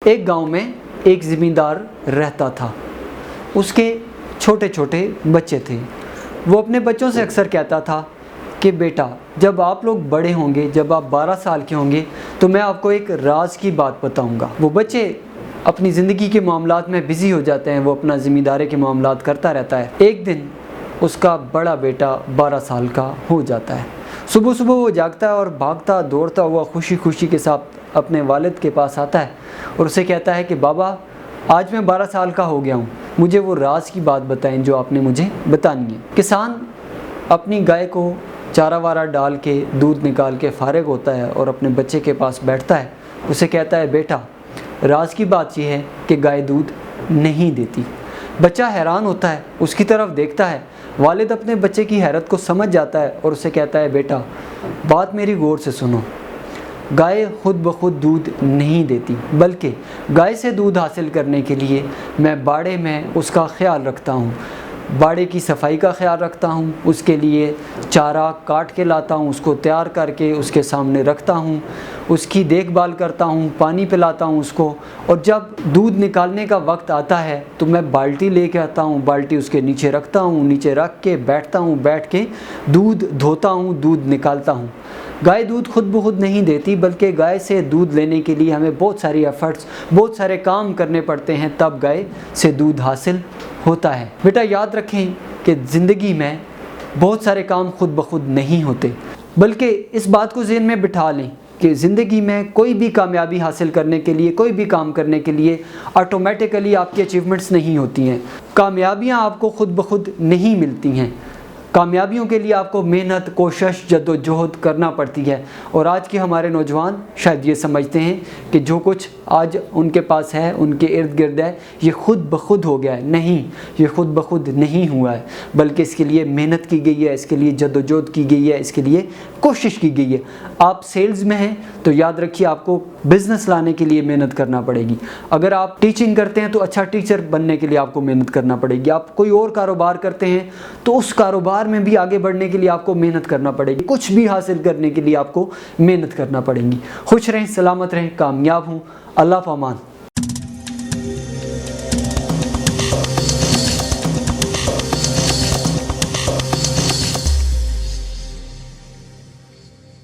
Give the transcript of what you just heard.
ایک گاؤں میں ایک زمیندار رہتا تھا، اس کے چھوٹے چھوٹے بچے تھے۔ وہ اپنے بچوں سے اکثر کہتا تھا کہ بیٹا جب آپ لوگ بڑے ہوں گے، جب آپ 12 سال کے ہوں گے تو میں آپ کو ایک راز کی بات بتاؤں گا۔ وہ بچے اپنی زندگی کے معاملات میں بزی ہو جاتے ہیں، وہ اپنا زمینداری کے معاملات کرتا رہتا ہے۔ ایک دن اس کا بڑا بیٹا 12 سال کا ہو جاتا ہے۔ صبح صبح وہ جاگتا ہے اور بھاگتا دوڑتا ہوا خوشی خوشی کے ساتھ اپنے والد کے پاس آتا ہے اور اسے کہتا ہے کہ بابا آج میں 12 سال کا ہو گیا ہوں، مجھے وہ راز کی بات بتائیں جو آپ نے مجھے بتانی ہے۔ کسان اپنی گائے کو چارہ وارہ ڈال کے دودھ نکال کے فارغ ہوتا ہے اور اپنے بچے کے پاس بیٹھتا ہے، اسے کہتا ہے بیٹا راز کی بات یہ ہے کہ گائے دودھ نہیں دیتی۔ بچہ حیران ہوتا ہے، اس کی طرف دیکھتا ہے، والد اپنے بچے کی حیرت کو سمجھ جاتا ہے اور اسے کہتا ہے بیٹا بات میری غور سے سنو، گائے خود بخود دودھ نہیں دیتی، بلکہ گائے سے دودھ حاصل کرنے کے لیے میں باڑے میں اس کا خیال رکھتا ہوں، باڑے کی صفائی کا خیال رکھتا ہوں، اس کے لیے چارہ کاٹ کے لاتا ہوں، اس کو تیار کر کے اس کے سامنے رکھتا ہوں، اس کی دیکھ بھال کرتا ہوں، پانی پلاتا ہوں اس کو، اور جب دودھ نکالنے کا وقت آتا ہے تو میں بالٹی لے کے آتا ہوں، بالٹی اس کے نیچے رکھتا ہوں، نیچے رکھ کے بیٹھتا ہوں، بیٹھ کے دودھ دھوتا ہوں، دودھ نکالتا ہوں۔ گائے دودھ خود بخود نہیں دیتی، بلکہ گائے سے دودھ لینے کے لیے ہمیں بہت ساری ایفرٹس، بہت سارے کام کرنے پڑتے ہیں، تب گائے سے دودھ حاصل ہوتا ہے۔ بیٹا یاد رکھیں کہ زندگی میں بہت سارے کام خود بخود نہیں ہوتے، بلکہ اس بات کو ذہن میں بٹھا لیں کہ زندگی میں کوئی بھی کامیابی حاصل کرنے کے لیے، کوئی بھی کام کرنے کے لیے آٹومیٹیکلی آپ کی اچیومنٹس نہیں ہوتی ہیں۔ کامیابیاں آپ کو خود بخود نہیں ملتی ہیں، کامیابیوں کے لیے آپ کو محنت، کوشش، جد و جہد کرنا پڑتی ہے۔ اور آج کے ہمارے نوجوان شاید یہ سمجھتے ہیں کہ جو کچھ آج ان کے پاس ہے، ان کے ارد گرد ہے، یہ خود بخود ہو گیا ہے۔ نہیں، یہ خود بخود نہیں ہوا ہے، بلکہ اس کے لیے محنت کی گئی ہے، اس کے لیے جد و جہد کی گئی ہے، اس کے لیے کوشش کی گئی ہے۔ آپ سیلز میں ہیں تو یاد رکھیے آپ کو بزنس لانے کے لیے محنت کرنا پڑے گی۔ اگر آپ ٹیچنگ کرتے ہیں تو اچھا ٹیچر بننے کے لیے آپ کو محنت کرنا پڑے گی۔ آپ کوئی اور کاروبار کرتے ہیں تو اس کاروبار میں بھی آگے بڑھنے کے لیے آپ کو محنت کرنا پڑے گی، کچھ بھی حاصل کرنے کے لیے آپ کو محنت کرنا پڑے گی۔ خوش رہیں، سلامت رہیں، کامیاب ہوں۔ اللہ پامان۔